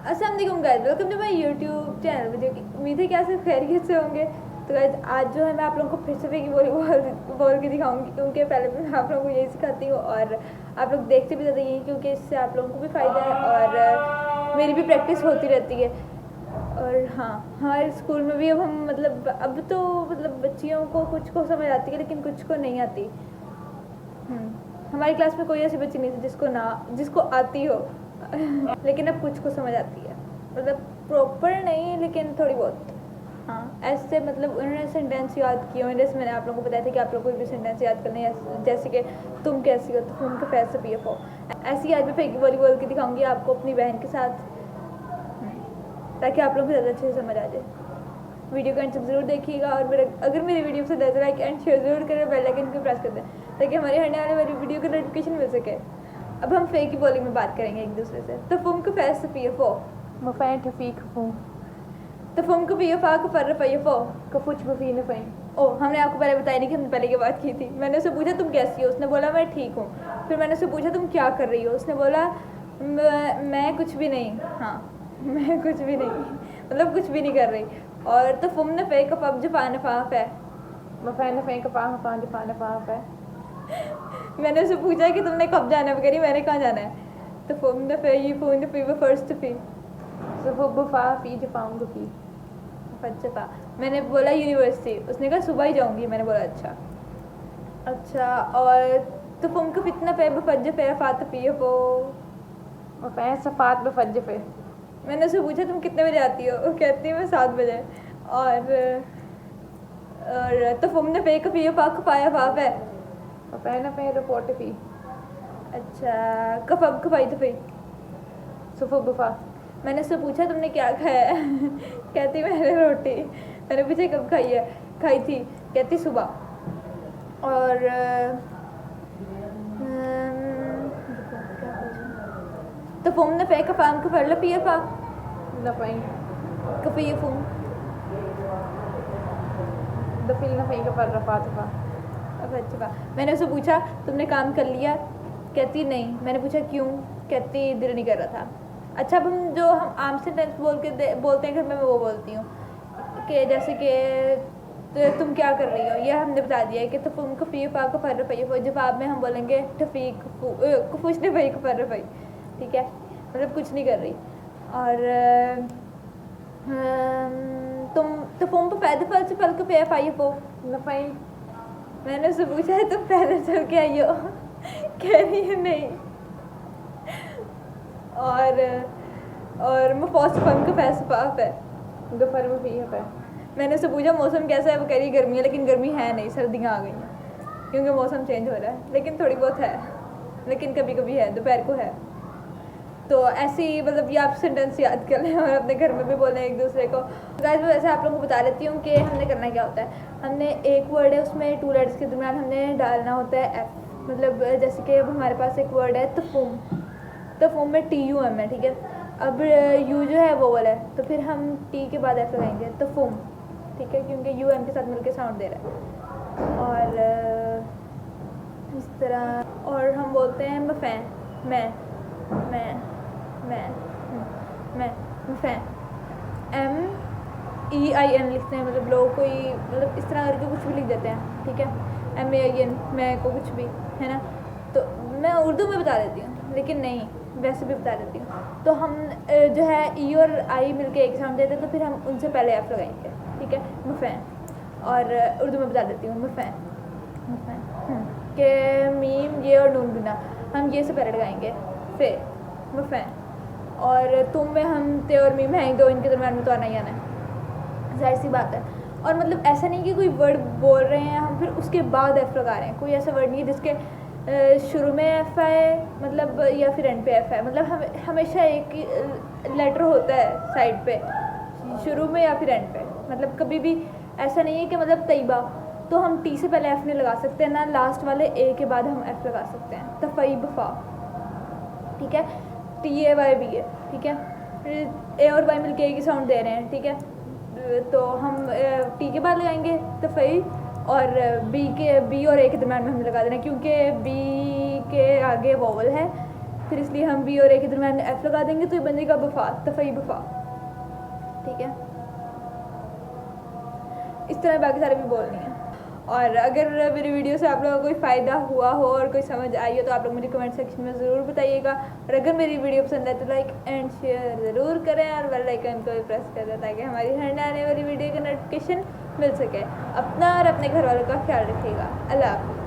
अस्सलाम वालेकुम guys, welcome to my YouTube channel. Video की उम्मीद है कि आप सब खैरियत से होंगे। तो गाइस आज जो है मैं आप लोगों को फिर से फेंकी बोल के दिखाऊंगी, क्योंकि पहले मैं आप लोगों को यही सिखाती हूँ और आप लोग देखते भी ज़्यादा यही, क्योंकि इससे आप लोगों को भी फ़ायदा है और मेरी भी प्रैक्टिस होती रहती है। और हाँ, हमारे स्कूल में भी अब हम अब तो बच्चियों को कुछ को समझ आती है लेकिन कुछ को नहीं आती। हमारी क्लास में कोई ऐसी बच्ची नहीं थी जिसको आती हो लेकिन अब कुछ को समझ आती है, प्रॉपर नहीं लेकिन थोड़ी बहुत। हाँ, ऐसे उन्होंने सेंटेंस याद किए हैं, जैसे मैंने आप लोगों को बताया था कि आप लोगों को भी सेंटेंस याद करने हैं, जैसे कि तुम कैसी हो तो तुम के पैसे पी हो। ऐसी ही आज मैं फेंकी बोल के दिखाऊंगी आपको अपनी बहन के साथ, ताकि आप लोगों को ज़्यादा अच्छे से समझ आ जाए। वीडियो को एंड तक जरूर देखिएगा और अगर मेरी वीडियो पसंद आए तो लाइक एंड शेयर जरूर करें, बेल आइकन को प्रेस कर दें ताकि हमारे आने वाली वीडियो की नोटिफिकेशन मिल सके। अब हम फेक की बोलिंग में बात करेंगे एक दूसरे से। तो फुम को फैस पीएफओ मफैन टफीक फू तो फुम को पीएफआ को फर पीएफओ कफुच बफी नफैन। ओ, हमने आपको पहले बताया नहीं कि हमने पहले की बात की थी। मैंने उससे पूछा तुम कैसी हो, उसने बोला मैं ठीक हूँ। फिर मैंने उससे पूछा तुम क्या कर रही हो, उसने बोला मैं कुछ भी नहीं। हाँ, मैं कुछ भी नहीं कुछ भी नहीं कर रही। और तो फुम ने फेक अब जफान फाफ है मफैन नफैन कफा हफान जफान नफाफ है। मैंने उससे पूछा कि तुमने कब जाना है, कह रही मैंने कहाँ जाना है। तो फुम ने फे ये फ़ोन फी वो फर्स्ट फी बफा फी जफाऊं गफी। अच्छा, मैंने बोला यूनिवर्सिटी, उसने कहा सुबह ही जाऊंगी। मैंने बोला अच्छा। और तो फुम को फितना पे बफज पे फात पी वो मफैन सफात बफज पे। मैंने उससे पूछा तुम कितने बजे आती हो, वो कहती है मैं 7 बजे। और तो फुम ने पे पी फाक पाया फाप है। मफैन नफैन रिपोर्ट फी। अच्छा, कफब खपाई तो फिर सुफु बफा। मैंने उससे पूछा तुमने क्या खाया है कहती मैंने रोटी। मैंने पूछा कब खाई थी, कहती सुबह। और तो फुम ने फेंक फाम को फर लो पिए फा नफैन कपिए फुम दफिल नफैन कफर रफा तफा। अच्छा, मैंने उससे पूछा तुमने काम कर लिया, कहती नहीं। मैंने पूछा क्यों, कहती दिल नहीं कर रहा था। अच्छा, अब हम आम सेंटेंस बोलते हैं घर में, मैं वो बोलती हूँ कि जैसे कि तो तुम क्या कर रही हो, यह हमने बता दिया है कि तो तुम कफ़ी फ़ा को फर रफ़ी। जवाब में हम बोलेंगे टफ़ीक कुछ नहीं भाई को फर रफ़ी, ठीक है, कुछ नहीं कर रही। और तुम तो फुम पे पैदल फल से फल को पे फाई फो नफैन। मैंने उससे पूछा है तुम पहले चल के आई हो कह रही है नहीं। और मुफौस फम का फैसफाफ है दोपहर में फी है। मैंने उससे पूछा मौसम कैसा है, वो कह रही गर्मी है, लेकिन गर्मी है नहीं, सर्दियाँ आ गई हैं क्योंकि मौसम चेंज हो रहा है। लेकिन थोड़ी बहुत है, लेकिन कभी कभी है, दोपहर को है। तो ऐसे ही ये आप सेंटेंस याद कर लें और अपने घर में भी बोलें एक दूसरे को। गाइस, वैसे आप लोगों को बता देती हूँ कि हमने करना क्या होता है। हमने एक वर्ड है, उसमें 2 लेटर्स के दरम्यान हमने डालना होता है एफ। जैसे कि अब हमारे पास एक वर्ड है तफुम में TUM है, ठीक है। अब यू जो है वो वाला है, तो फिर हम टी के बाद एफ लगाएंगे तफुम, ठीक है, क्योंकि UM के साथ मिलकर साउंड दे रहा है। और इस तरह और हम बोलते हैं मफैन, मैं MEIN लिखते हैं, लोग कोई इस तरह करके कुछ भी लिख देते हैं, ठीक है। MEIN मैं को कुछ भी है ना, तो मैं उर्दू में बता देती हूँ, लेकिन नहीं वैसे भी बता देती हूँ। तो हम जो है E और I मिलके एक साउंड देते हैं, तो फिर हम उनसे पहले F लगाएंगे, ठीक है, मफैन। और उर्दू में बता देती हूँ मफैन के मीम ये और नून बिना हम ये से पहले लगाएंगे फिर मफैन। और तुम में हम ते और मीम हैं, दो इनके दरम्यान में तो आना ही आना है, जाहिर सी बात है। और ऐसा नहीं कि कोई वर्ड बोल रहे हैं हम फिर उसके बाद एफ लगा रहे हैं। कोई ऐसा वर्ड नहीं है जिसके शुरू में एफ आए या फिर एंड पे एफ है। हमेशा एक लेटर होता है साइड पे, शुरू में या फिर एंड पे। कभी भी ऐसा नहीं है कि तैयबा तो हम टी से पहले एफ नहीं लगा सकते ना, लास्ट वाले ए के बाद हम एफ लगा सकते हैं। तफ़ईबफ़ा, ठीक है, TAY भी है, ठीक है, ए और वाई मिलके एक ही साउंड दे रहे हैं, ठीक है। तो हम टी के बाद लगाएंगे तफ़ई, और बी और ए के दरम्यान में हम लगा देना, क्योंकि बी के आगे वोवल है फिर इसलिए हम भी और ए के दरम्यान एफ लगा देंगे तो ये बनेगा बफा, तफ़ई बफा, ठीक है। इस तरह बाकी सारे भी बोलनी है। और अगर मेरी वीडियो से आप लोगों को कोई फ़ायदा हुआ हो और कोई समझ आई हो तो आप लोग मुझे कमेंट सेक्शन में ज़रूर बताइएगा। और अगर मेरी वीडियो पसंद आए तो लाइक एंड शेयर ज़रूर करें और बेल आइकन को भी प्रेस कर दें ताकि हमारी हर आने वाली वीडियो का नोटिफिकेशन मिल सके। अपना और अपने घर वालों का ख्याल रखिएगा। अल्लाह हाफ़िज़।